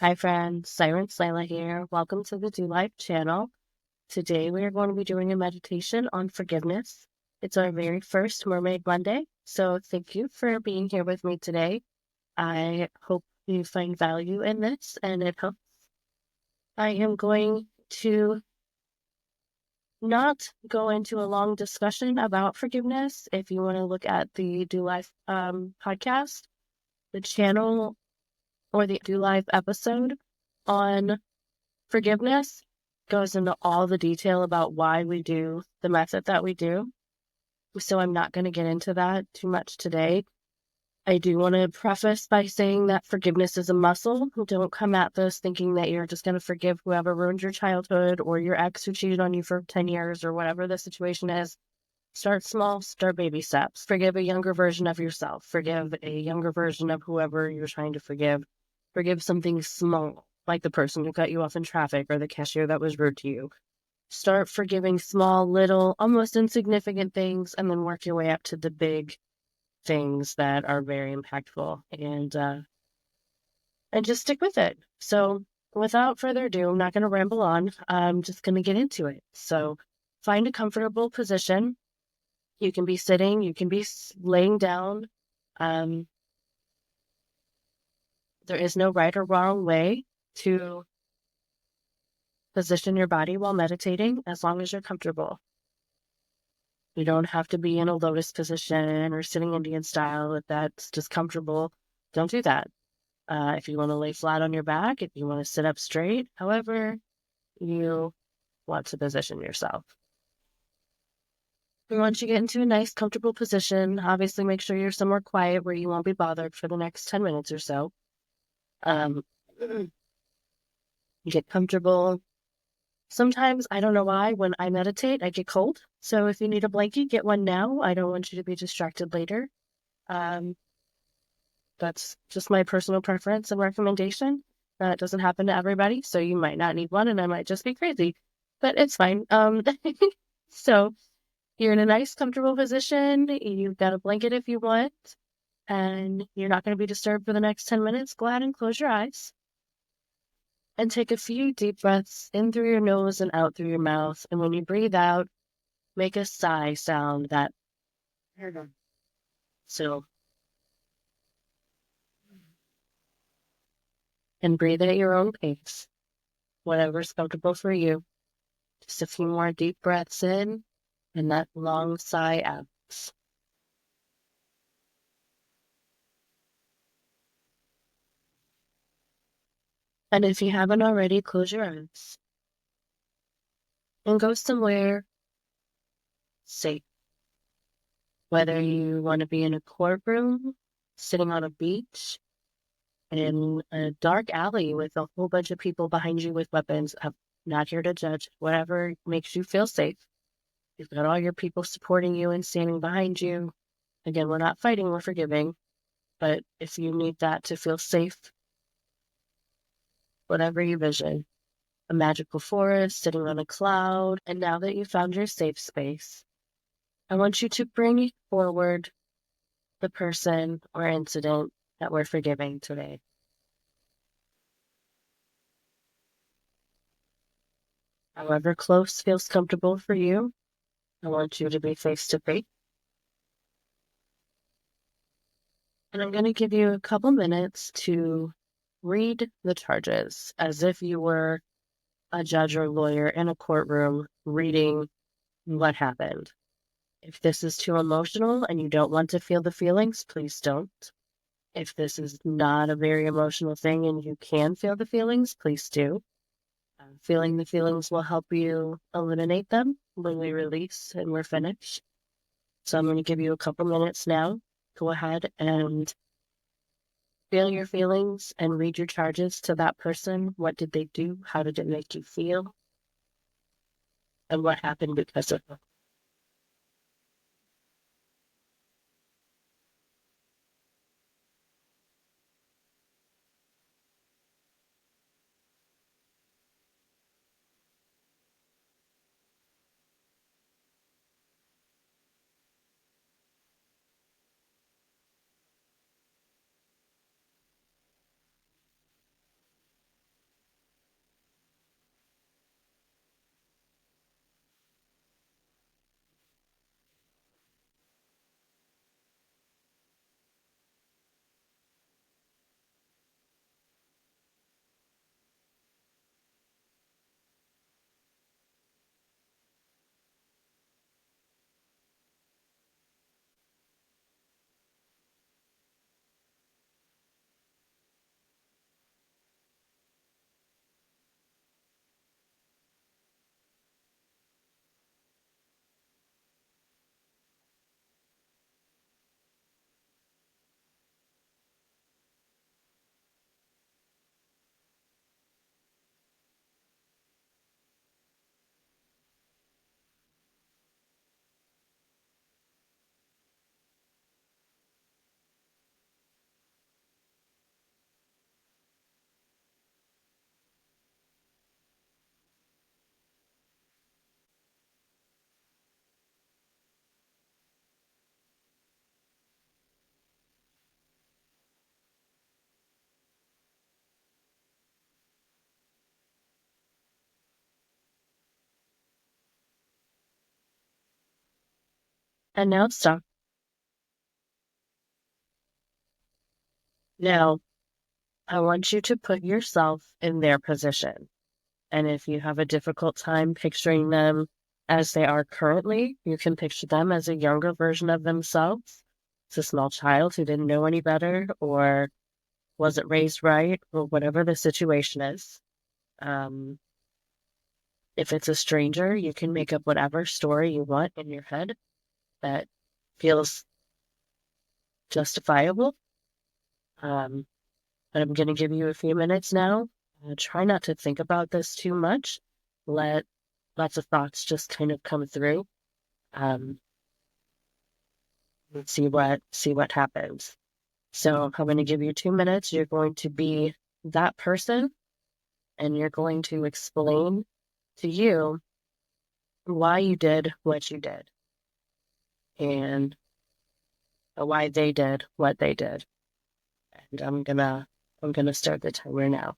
Hi friends, Siren's Layla here. Welcome to the Do Life channel. Today we are going to be doing a meditation on forgiveness. It's our very first Mermaid Monday, so thank you for being here with me today. I hope you find value in this and it helps. I am going to not go into a long discussion about forgiveness. If you want to look at the Do Life podcast, the channel or the Do Life episode on forgiveness goes into all the detail about why we do the method that we do. So I'm not going to get into that too much today. I do want to preface by saying that forgiveness is a muscle. Don't come at this thinking that you're just going to forgive whoever ruined your childhood or your ex who cheated on you for 10 years or whatever the situation is. Start small, start baby steps. Forgive a younger version of yourself. Forgive a younger version of whoever you're trying to forgive. Forgive something small, like the person who cut you off in traffic or the cashier that was rude to you. Start forgiving small, little, almost insignificant things, and then work your way up to the big things that are very impactful, and just stick with it. So without further ado, I'm not going to ramble on. I'm just going to get into it. So find a comfortable position. You can be sitting, you can be laying down. There is no right or wrong way to position your body while meditating as long as you're comfortable. You don't have to be in a lotus position or sitting Indian style. If that's just comfortable, don't do that. If you want to lay flat on your back, if you want to sit up straight, however you want to position yourself. Once you get into a nice, comfortable position, obviously make sure you're somewhere quiet where you won't be bothered for the next 10 minutes or so. You get comfortable. Sometimes, I don't know why, when I meditate, I get cold. So if you need a blanket, get one now. I don't want you to be distracted later. That's just my personal preference and recommendation. It doesn't happen to everybody, so you might not need one, and I might just be crazy, but it's fine. So you're in a nice, comfortable position. You've got a blanket if you want, and you're not going to be disturbed for the next 10 minutes. Go ahead and close your eyes and take a few deep breaths in through your nose and out through your mouth. And when you breathe out, make a sigh sound that. So, and breathe at your own pace, whatever's comfortable for you. Just a few more deep breaths in and that long sigh out. And if you haven't already, close your eyes and go somewhere safe. Whether you want to be in a courtroom, sitting on a beach, in a dark alley with a whole bunch of people behind you with weapons. I'm not here to judge. Whatever makes you feel safe. You've got all your people supporting you and standing behind you. Again, we're not fighting, we're forgiving. But if you need that to feel safe, whatever you vision, a magical forest sitting on a cloud, and now that you've found your safe space, I want you to bring forward the person or incident that we're forgiving today. However close feels comfortable for you, I want you to be face to face. And I'm going to give you a couple minutes to read the charges as if you were a judge or lawyer in a courtroom reading what happened. If this is too emotional and you don't want to feel the feelings, please don't. If this is not a very emotional thing and you can feel the feelings, please do. Feeling the feelings will help you eliminate them when we release and we're finished. So I'm going to give you a couple minutes now. Go ahead and feel your feelings and read your charges to that person. What did they do? How did it make you feel? And what happened because of it? And now stop. Now, I want you to put yourself in their position. And if you have a difficult time picturing them as they are currently, you can picture them as a younger version of themselves. It's a small child who didn't know any better or wasn't raised right or whatever the situation is. Um, if it's a stranger, you can make up whatever story you want in your head that feels justifiable. Um, but I'm going to give you a few minutes now. Try not to think about this too much. Let lots of thoughts just kind of come through. Um, and see what happens. So I'm going to give you 2 minutes. You're going to be that person, and you're going to explain to you why you did what you did and why they did what they did. And I'm gonna start the timer now.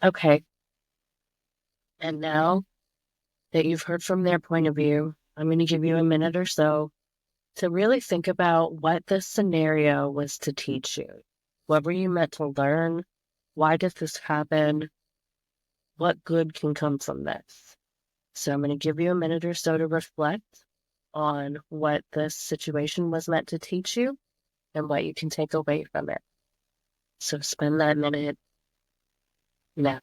Okay. And now that you've heard from their point of view, I'm going to give you a minute or so to really think about what this scenario was to teach you. What were you meant to learn? Why did this happen? What good can come from this? So I'm going to give you a minute or so to reflect on what this situation was meant to teach you and what you can take away from it. So spend that minute now.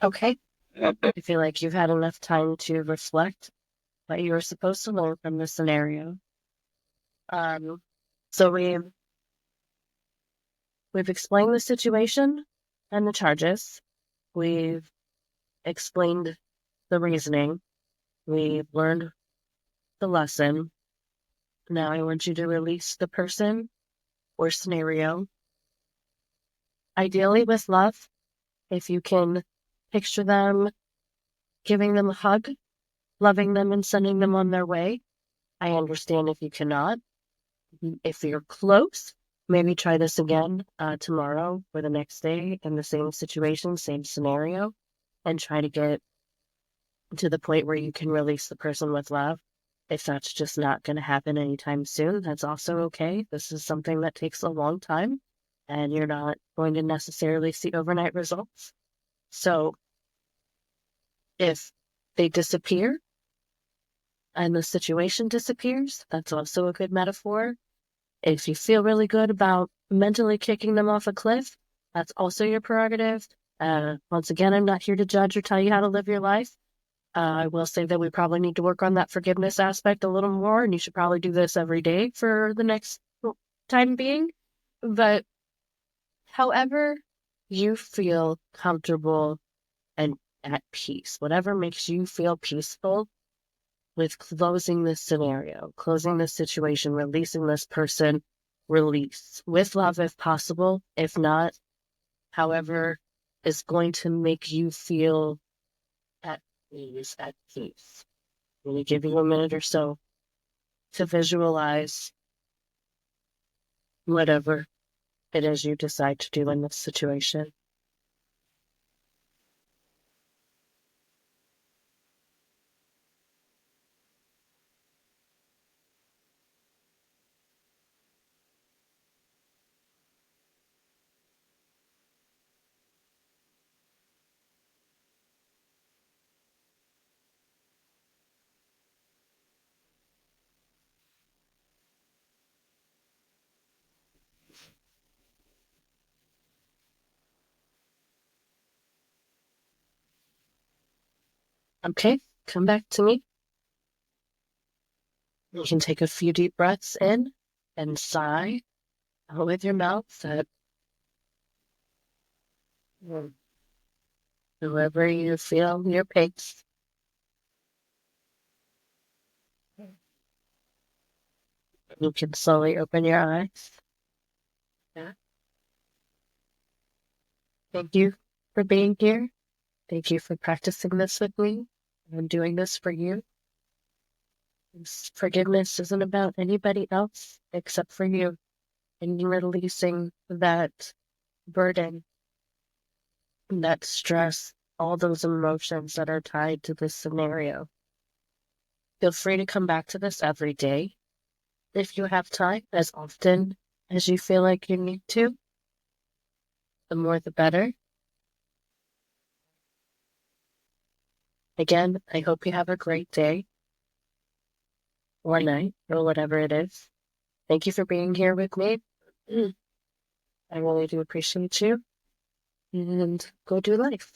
Okay. I feel like you've had enough time to reflect what you were supposed to learn from this scenario. So we've explained the situation and the charges. We've explained the reasoning. We've learned the lesson. Now I want you to release the person or scenario. Ideally with love, if you can picture them giving them a hug, loving them and sending them on their way. I understand if you cannot. If you're close, maybe try this again tomorrow or the next day in the same situation, same scenario, and try to get to the point where you can release the person with love. If that's just not going to happen anytime soon, that's also okay. This is something that takes a long time, and you're not going to necessarily see overnight results. So if they disappear and the situation disappears, that's also a good metaphor. If you feel really good about mentally kicking them off a cliff, that's also your prerogative. Once again, I'm not here to judge or tell you how to live your life. I will say that we probably need to work on that forgiveness aspect a little more, and you should probably do this every day for the next time being. But however you feel comfortable and at peace, whatever makes you feel peaceful with closing this scenario, closing this situation, releasing this person, release with love if possible. If not, however, is going to make you feel at ease, at peace. I'm going to give you a minute or so to visualize whatever it is you decide to do in this situation. Okay, come back to me. You can take a few deep breaths in and sigh out with your mouth at whoever you feel your pace. You can slowly open your eyes. Yeah. Thank you for being here. Thank you for practicing this with me. I'm doing this for you. This forgiveness isn't about anybody else except for you and releasing that burden, that stress, all those emotions that are tied to this scenario. Feel free to come back to this every day if you have time, as often as you feel like you need to. The more the better. Again, I hope you have a great day or night or whatever it is. Thank you for being here with me. I really do appreciate you. And go do life.